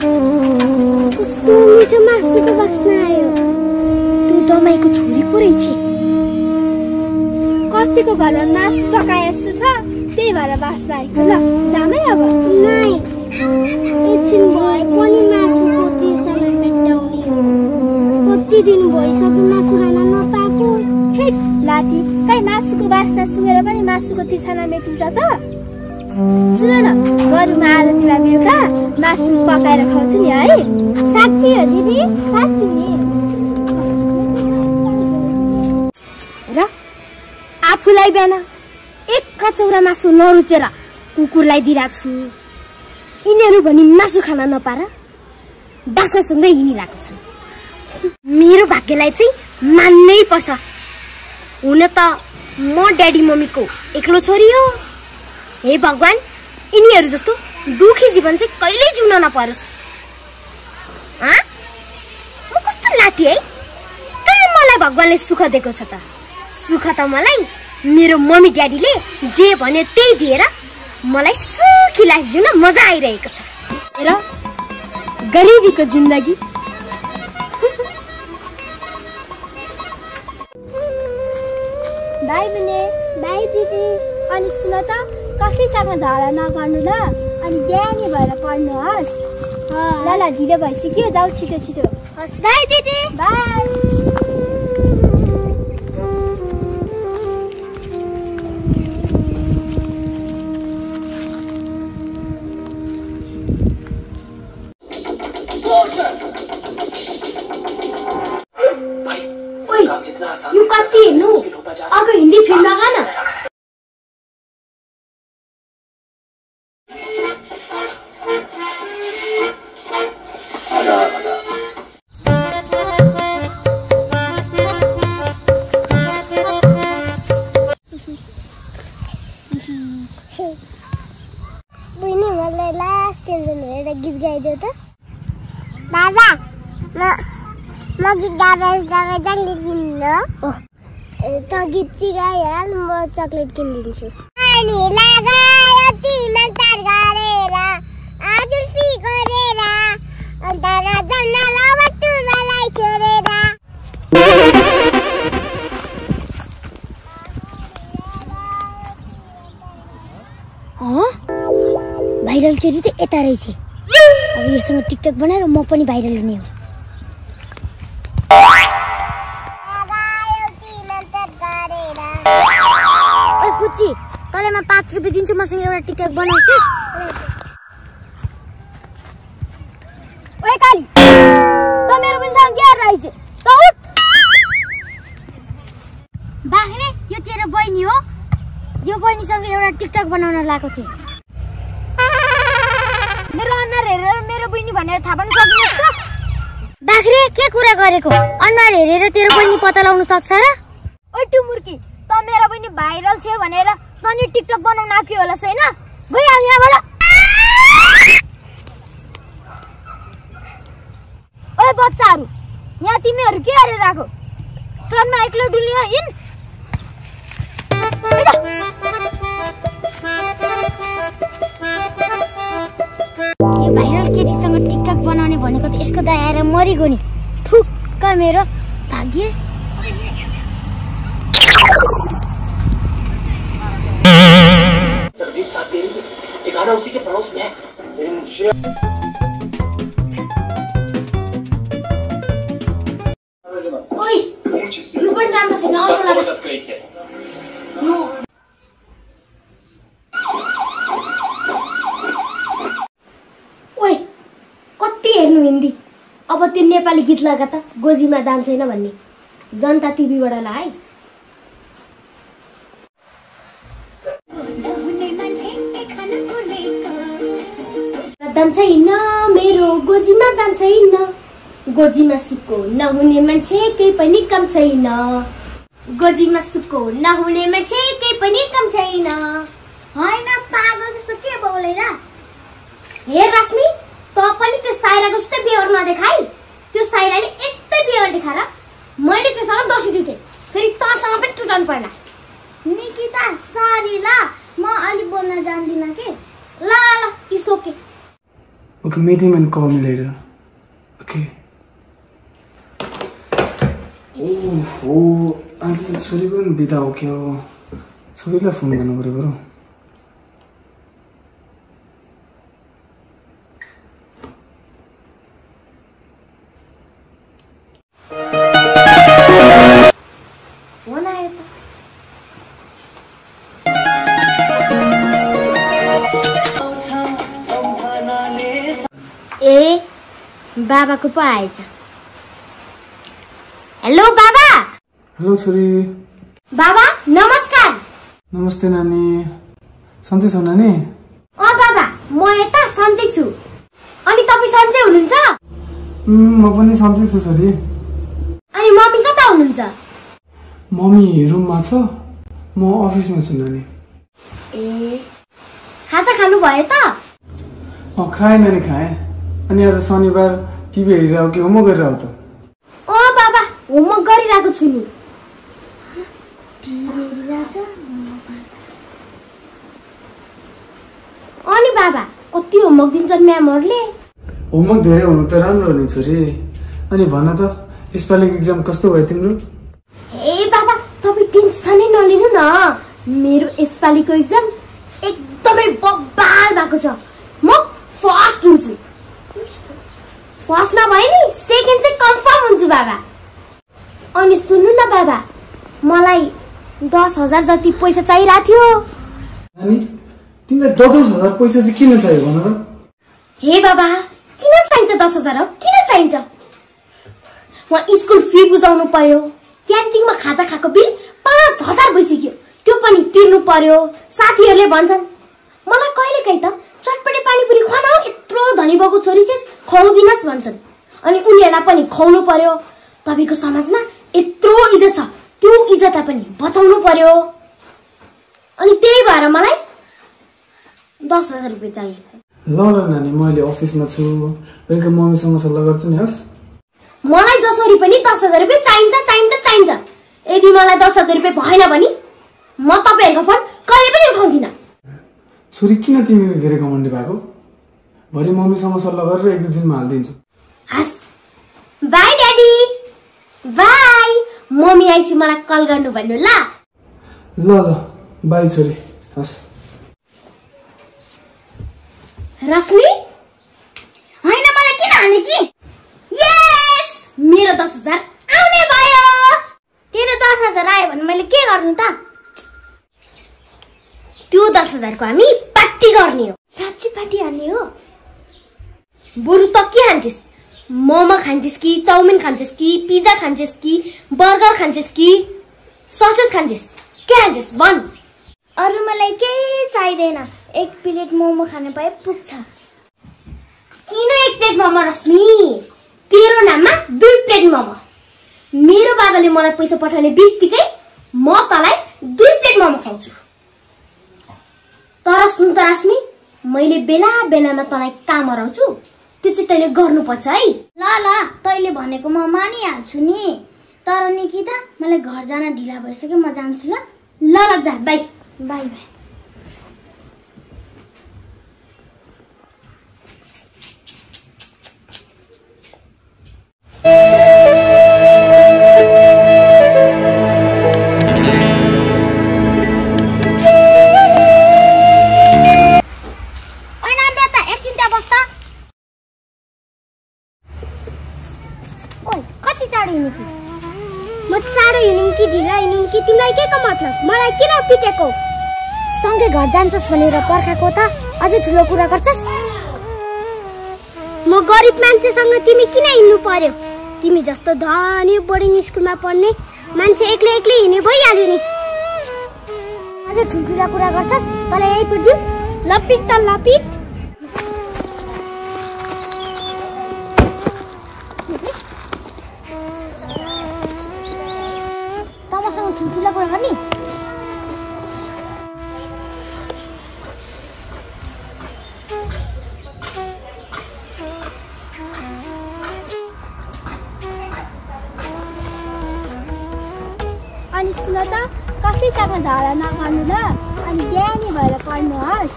कस्तो मिठो मासुको बास्ना आयो। तँ दमाईको छोरी पो रहेछ। कसैको घरमा मासु पकाए जस्तो छ, त्यही भएर बास्ना आएको। ल जामै अब। नाइ, एकछिन भए पनि मासुको तिर्सामा भेट्टाउने हो। कति दिन भइसक्यो मासु खान नपाएको। हे लाठी, कहीँ मासुको बास्ना सुँगेर पनि मासुको तिर्साना मेटिन्छ त? सुन न, बरुमा आलुतिर बेलुका मासु पकाएर खुवाउँछु नि है। साँच्ची हो दिदी? साँच्ची नि। र आफूलाई बिहान एक कचौरा मासु नरुचेर कुकुरलाई दिइरहेको छु। यिनीहरू भनी मासु खान नपाएर बाख्रासँगै हिँडिरहेको छु। मेरो भाग्यलाई चाहिँ मान्नै पर्छ। हुन त म ड्याडी मम्मीको एक्लो छोरी हो। हे भगवान, यिनीहरू जस्तो दुखी जीवन चाहिँ कहिल्यै जिउन नपरोस्। म कस्तो लाठी है? कहाँ मलाई भगवानले सुख दिएको छ त? सुख त मलाई मेरो मम्मी ड्याडीले जे भन्यो त्यही दिएर मलाई सुखी लाइफ जिउन मजा आइरहेको छ। र गरिबीको जिन्दगी। बाई बिने। बाई दिदी। अनि सुन त, कसैसँग झगडा नगर्नु ल, अनि ज्ञानी भएर पढ्नुहोस्। ल ल, ढिलो भइसक्यो, जाऊ छिटो छिटो। हस्, बाई दिदी। बाई। यो कति हेर्नु? अब हिन्दी फिल्म लगा न। बहिनी, मलाई लास्ट टेन्सन भएर गीत गाइदेऊ त। बाबा, म गीत गाउँदा लिदिनु। त गीत चाहिँ गाइहाल, म चक्लेट किनिदिन्छु। अनि लगायो तिमी तार गरेर आजुर फी गरेर अन्त नजन्न लबटु मलाई छोडेर। भाइरल केटी त यता रहेछ। अब योसँग टिकटक बनाएर म पनि भाइरल हुने हो। खुची, तँलाई म 5 रुपियाँ दिन्छु, मसँग एउटा टिकटक बनाउँछस्? ओए काली, त मेरो बहिनीसँग के रहेछ? त उठ। बाख्रे, यो तेरो बहिनी हो। यो बहिनीसँग एउटा टिकटक बनाउन लागेको थिएँ। मेरो अनुहार हेरेर मेरो बहिनी भनेर थाहा पाउन सक्दिनस् त? बाख्रे, के कुरा गरेको? अनुहार हेरेर तेरो बहिनी पत्ता लगाउन सक्छ र? ओइ टुमुर्की, त मेरो बहिनी भाइरल छ भनेर तनी टिकटक बनाउन आक्यो होला छैन? गइहाल यहाँबाट। ओए बच्चाहरू, यहाँ तिमीहरू के गरेर आएको? चनमा एक्लो डुल्यो हिँड। यो भाइरल केटीसँग टिकटक बनाउने भनेको त यसको दया आएर मरिगयो नि। थुक्क मेरो भाग्य। ठिकाना उसी के पड़ोस में है। ओइ, यो पनि राम्रो छैन, अर्को लगा। ओइ, कति हेर्नु हिन्दी? अब त्यो नेपाली गीत लगा त, गोजीमा दाम छैन भन्ने। जनता टिभीबाट ला है। दाम छैन मेरो गोजीमा, दाम छैन। गोजीमा सुको नहुने मान्छे केही पनि कम छैन। गोजीमा सुको नहुने मान्छे केही पनि कम छैन। हैन पागल जस्तो के बोलेर? हे रश्मि, त पनि त्यो साइराको जस्तै बेहोर नदेखाइ। त्यो साइराले यस्तै बेहोर देखाएर मैले त्योसँग दोषी टुटे, फेरि तँसँग पनि टुटाउनु पर्ला। निकिता सरी ल, म अलि बोल्न जान्दिनँ के। ल ल ल, it's okay. Okay, meet him and call me later. Okay. आज त छोरीको पनि बिदा हो क्या हो छोरीलाई फोन गर्नु पर्यो बरु ए बाबाको पो आएछ हेलो बाबा हेलो छोरी बाबा नमस्कार नमस्ते नानी सन्चै छौ नानी बाबा म यता सन्चै छु अनि तपाई सन्चै हुनुहुन्छ म पनि सन्चै छु छोरी अनि मम्मी कता हुनुहुन्छ मम्मी रुममा छ म अफिसमा छु नानी ए खाजा खानु भयो त खाए नानी खाए अनि आज शनिबार टिभी हेरिरहेको कि होमवर्क गरिरहेको त बाबा होमवर्क गरिरहेको छु नि अनि बाबा कति होमवर्क दिन्छन् म्यामहरुले होमवर्क धेरै हुनु त राम्रो हो नि छोरी अनि भन त यसपालिको एक्जाम कस्तो भयो तिम्रो ए बाबा तपाई टेन्सनै नलिनु न मेरो यसपालिको एक्जाम एकदमै बब्बाल भएको छ म फर्स्ट हुन्छु फर्स्ट नभए नि सेकेन्ड चाहिँ कन्फर्म हुन्छु बाबा अनि सुन्नु न बाबा मलाई 10,000 जति पैसा चाहिरहेको थियो अनि तिमीलाई 10,000 पैसा चाहिँ किन चाहियो भन त हे बाबा किन चाहिन्छ 10,000 हो किन चाहिन्छ म स्कुल फी बुझाउनु पर्यो क्यान्टिनमा खाजा खाएको बिल 5,000 भइसक्यो त्यो पनि तिर्नु पर्यो साथीहरुले भन्छन् मलाई कहिलेकाहीँ त चटपटे पानीपुरी खुवाउन यत्रो धनी भएको छोरी चाहिँ खुवाउदिनस् भन्छन् अनि उनीहरुलाई पनि खुवाउनु पर्यो तपाईको समाजमा यत्रो इज्जत छ त्यो इज्जतलाई पनि बचाउनु पर्यो अनि त्यही भएर मलाई 10,000 रुपैयाँ चाहिएको ल ल नानी म अहिले अफिसमा छु बेलुका मम्मीसँग सल्लाह गर्छु नि हस् मलाई जसरी पनि 10,000 रुपैयाँ चाहिन्छ यदि मलाई 10,000 रुपैयाँ भएन भने म तपाईहरुको फोन कहिले पनि उठाउँदिन छोरी किन तिमीले धेरै कमाउने भएको भरे मम्मीसँग सल्लाह गरेर 1-2 दिनमा हाल्दिन्छु हस् बाइ ड्याडी बाइ मम्मी आइसी मलाई कल गर्नु भन्नु ल ल बाइ छोरी हस् रश्मि हैन मलाई किन हाने कि यस मेरो 10,000 आउने भयो तेरो 10,000 आयो भने मैले के गर्नु त त्यो 10,000 को हामी पार्टी गर्ने हो साच्चै पार्टी हान्ने हो बरु त के खान्छस् मोमो खान्छस् कि चाउमिन खान्छस् कि पिज्जा खान्छस् कि बर्गर खान्छस् कि ससेज खान्छस् के खान्छस् भन अरु मलाई केही चाहिदैन एक प्लेट मोमो खान पाए पुग्छ किन एक प्लेट मोमो रश्मि तेरो नाममा 2 प्लेट मोमो मेरो बाबाले मलाई पैसा पठाउने बित्तिकै म तलाई 2 प्लेट मोमो खुवाउँछु तर सुन त रश्मि मैले बेला बेलामा तलाई काम गराउँछु त्यो चाहिँ तैले गर्नुपर्छ है ल तैले भनेको म मानिहाल्छु नि तर निकिता मलाई घर जान ढिला भइसक्यो म जान्छु ल जा बाइ बाइ म चाँडो हिँड्नु कि ढिला हिँड्नु कि तिमीलाई के को मतलब मलाई किन पिटेको सँगै घर जान्छस् भनेर पर्खाको त अझै ठुलो कुरा गर्छस् म गरिब मान्छेसँग तिमी किन हिँड्नु पर्यो तिमी जस्तो धनी बोर्डिङ स्कुलमा पढ्ने मान्छे एक्लै हिँड्ने भइहाल्यो नि अझै ठुल्ठुला कुरा गर्छस् तँलाई यही पिट्दिउ लपिट त लपिट ठुल्ठुला कुरा गर्ने अनि सुन त कसैसँग झगडा नगर्नु ल अनि ज्ञानी भएर पढ्नुहोस्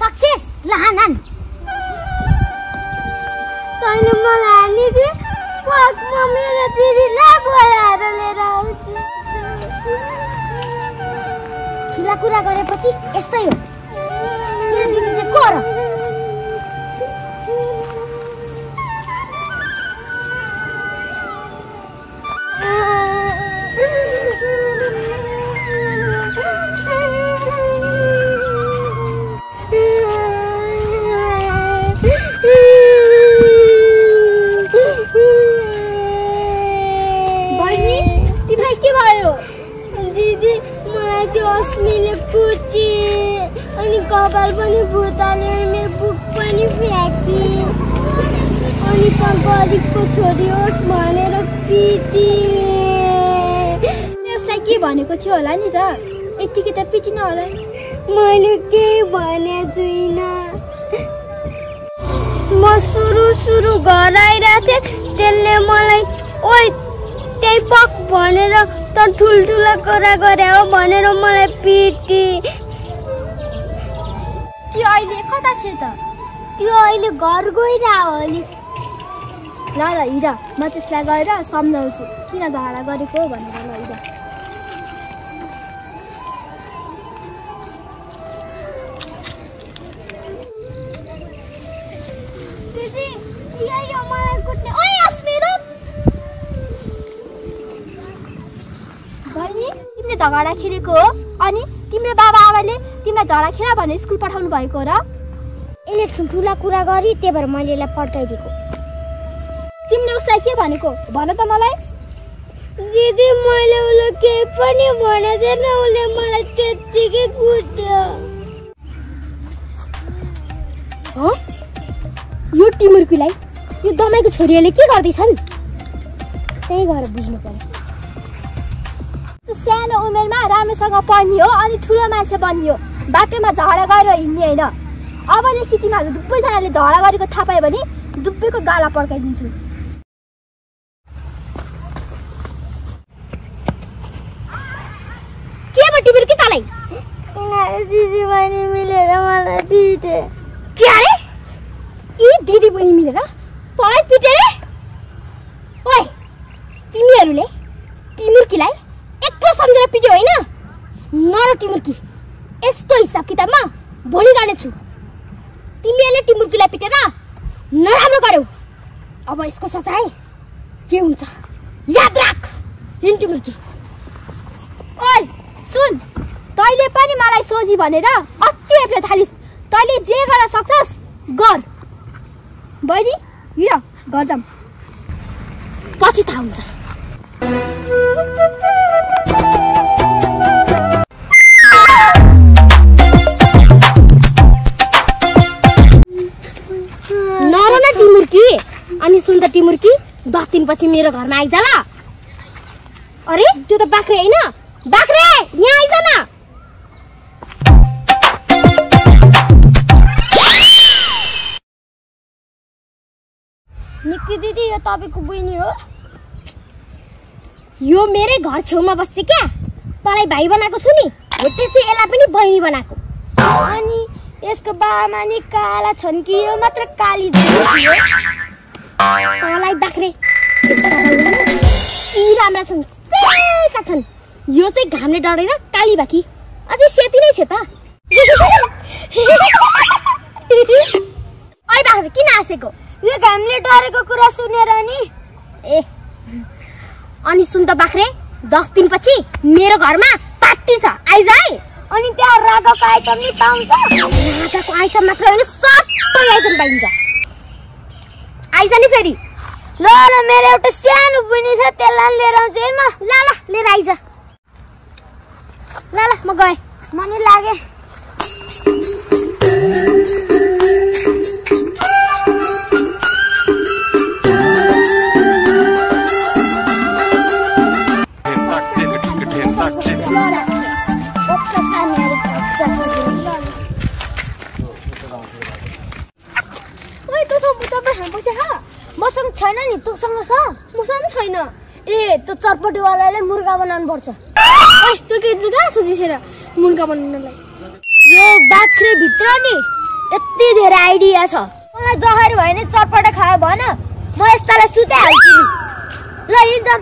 सक्सेस ल हान दिदी पक मम्मी र दिदीलाई बोलाएर लिएर आउँछु ठुला कुरा गरेपछि यस्तै हो तेरो दिदी चाहिँ को र अस्मिले पुटी अनि कपाल पनि भुताले मेरो बुक पनि फ्याँकी अनि त गरिबको छोरी होस् भनेर पिटी उसलाई के भनेको थियो होला नि त यतिकै त पिटिन होला मैले केही भने छुइनँ म सुरु घर आइरहेको थिएँ त्यसले मलाई ओइ त्यही पक भनेर त ठुल्ठुला कुरा गरे हो भनेर मलाई पिटी त्यो अहिले कता छ त त्यो अहिले घर गइरह हो नि ल हिँड म त्यसलाई गएर सम्झाउँछु किन झगडा गरेको भनेर ल हिँड दिदी यो मलाई कुट्ने ओइ अस्मिरो तिमीले झगडा खेलेको हो अनि तिम्रो बाबा आमाले तिमीलाई झगडा खेला भनेर स्कुल पठाउनु भएको र यसले ठुल्ठुला कुरा गरी त्यही भएर मैले यसलाई पठाइदिएको तिमीले उसलाई के भनेको भन त मलाई दिदी मैले उसले केही पनि भने छैन उसले मलाई त्यतिकै कुट्यो हो यो टिमुर्कीलाई यो दमाईको छोरीले के गर्दैछन् त्यही गएर बुझ्नु पर्यो सानो उमेरमा राम्रोसँग पढ्ने हो अनि ठुलो मान्छे बन्ने हो बाटोमा झगडा गरेर हिँड्ने होइन अबदेखि तिमीहरू दुवैजनाले झगडा गरेको थाहा पायो भने दुवैको गाला पड्काइदिन्छु के भयो टिमुर्की तँलाई दिदी बहिनी मिलेर मलाई पिटे के अरे यी दिदी बहिनी मिलेर तँलाई पिटे रे ओइ तिमीहरूले टिमुर्कीलाई एक्लो सम्झेर पिट्यो होइन नर टिमुर्की यस्तो हिसाब किताबमा भोलि गर्नेछु तिमीहरूले टिमुर्कीलाई पिटेर नराम्रो गर्यौ अब यसको सजाय के हुन्छ याद राख हिँड टिमुर्की ओइ सुन तैँले पनि मलाई सोझी भनेर अति हेप्न थालिस् तैँले जे गर्न सक्छस् गर बहिनी हिँड घर जाऊँ पछि थाहा हुन्छ नरना टिमुर्की अनि सुन त टिमुर्की 10 दिनपछि मेरो घरमा आइजा ल अरे त्यो त बाख्रे हैन बाख्रे यहाँ आइजा न निक्की दिदी यो तपाईको बहिनी हो यो मेरै घर छेउमा बस्छ क्या तँलाई भाइ बनाएको छु नि हो त्यसै यसलाई पनि बहिनी बनाएको अनि यसको बामा नि काला छन् कि यो मात्र काली हो तँलाई बाख्रे यी राम्रा छन् सेका छन् यो चाहिँ घामले डढेर काली बाकी अझै सेती नै छ त ओइ बाख्रे किन हाँसेको यो घामले डरेको कुरा सुनेर नि ए अनि सुन त बाख्रे 10 दिनपछि मेरो घरमा पार्टी छ आइज है अनि त्यहाँ राधाको आइटम नि पाउँछ राधाको आइटम मात्र होइन सबै आइटम पाइन्छ आइज नि फेरि ल मेरो एउटा सानो बहिनी छ त्यसलाई लिएर आउँछु है म ल लिएर आइज ल म गएँ मलाई लागे मसँग छैन नि तँसँग छ मसँग छैन ए त्यो चटपटीवालाले मुर्गा बनाउनु पर्छ ओइ त्यो के कहाँ सोचिसेर मुर्गा बनाउनलाई यो बाख्रे भित्र नि यति धेरै आइडिया छ मलाई जहर भयो भने चटपटा खायो भन म यस्तालाई सुते हाल्छु नि ल हिँड्छौँ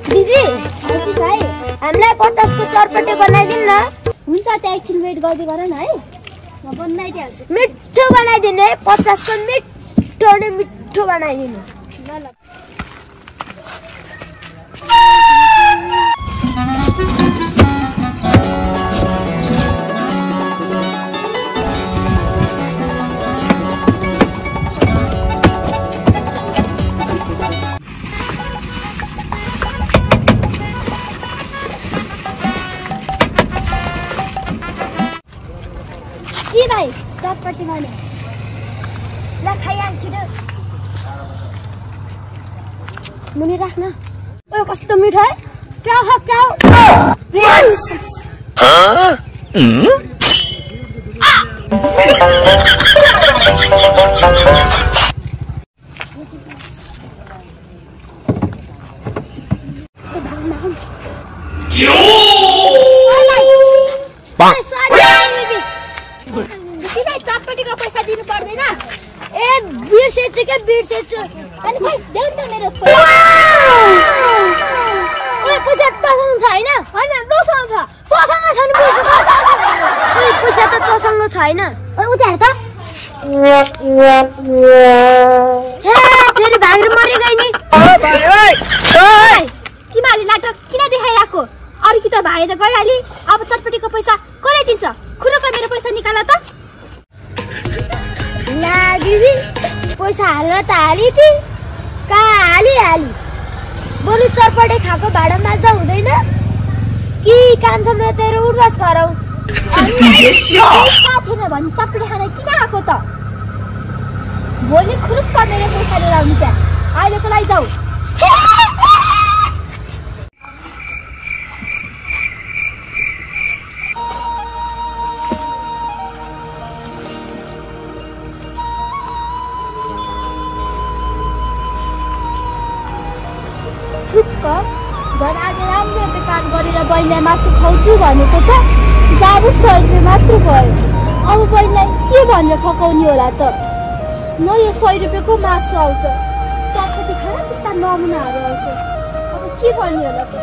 दिदी हजुर भाइ हामीलाई 50 को चरपटे बनाइदिनु न हुन्छ त एकछिन वेट गर्दै गर न है म बनाइदिहाल्छु मिठो बनाइदिनु है 50 को मिठो न मिठो बनाइदिनु ल ल भाइ चटपटी भने ल खाइहाल्छु छिटो मुनि राख्न ओ कस्तो मिठो है क्या हो क्या चटपटीको पैसा दिनु पर्दैन ए बिर्सेछु के बिर्सेछु अनि खोइ देऊ न मेरो पैसा ए पैसा तसँग छैन हैन तसँग छ नि पैसा ए पैसा त तसँग छैन ओ उता हेर त हे फेरि भागेर मरि गई नि ओइ तिमीले नाटक किन देखाइराको अरु कि त भाइ त गइहाली अब चटपटीको पैसा कसले दिन्छ खुरुक मेरो पैसा निकाल त ला दिदी पैसा हाल्न त हाली थी कहाँ हाली बोलु चरपटे खाएको भाडा माझ्दा हुँदैन कि कान्छम तेरो उडवास गरौ थिएन भने चटपटे खान किन आएको त भोलि खुरुक्क मेरो पैसा लिएर आउनु त्यहाँ अहिलेको लागि जाऊ झन् आज राम्रो काम गरेर बहिनीलाई मासु खुवाउँछु भनेको त जाबु 100 रुपियाँ मात्र भयो अब बहिनीलाई के भनेर फकाउने होला त न यो 100 रुपियाँको मासु आउँछ चटपटी खाना त्यस्ता नमुनाहरू आउँछ अब के गर्ने होला त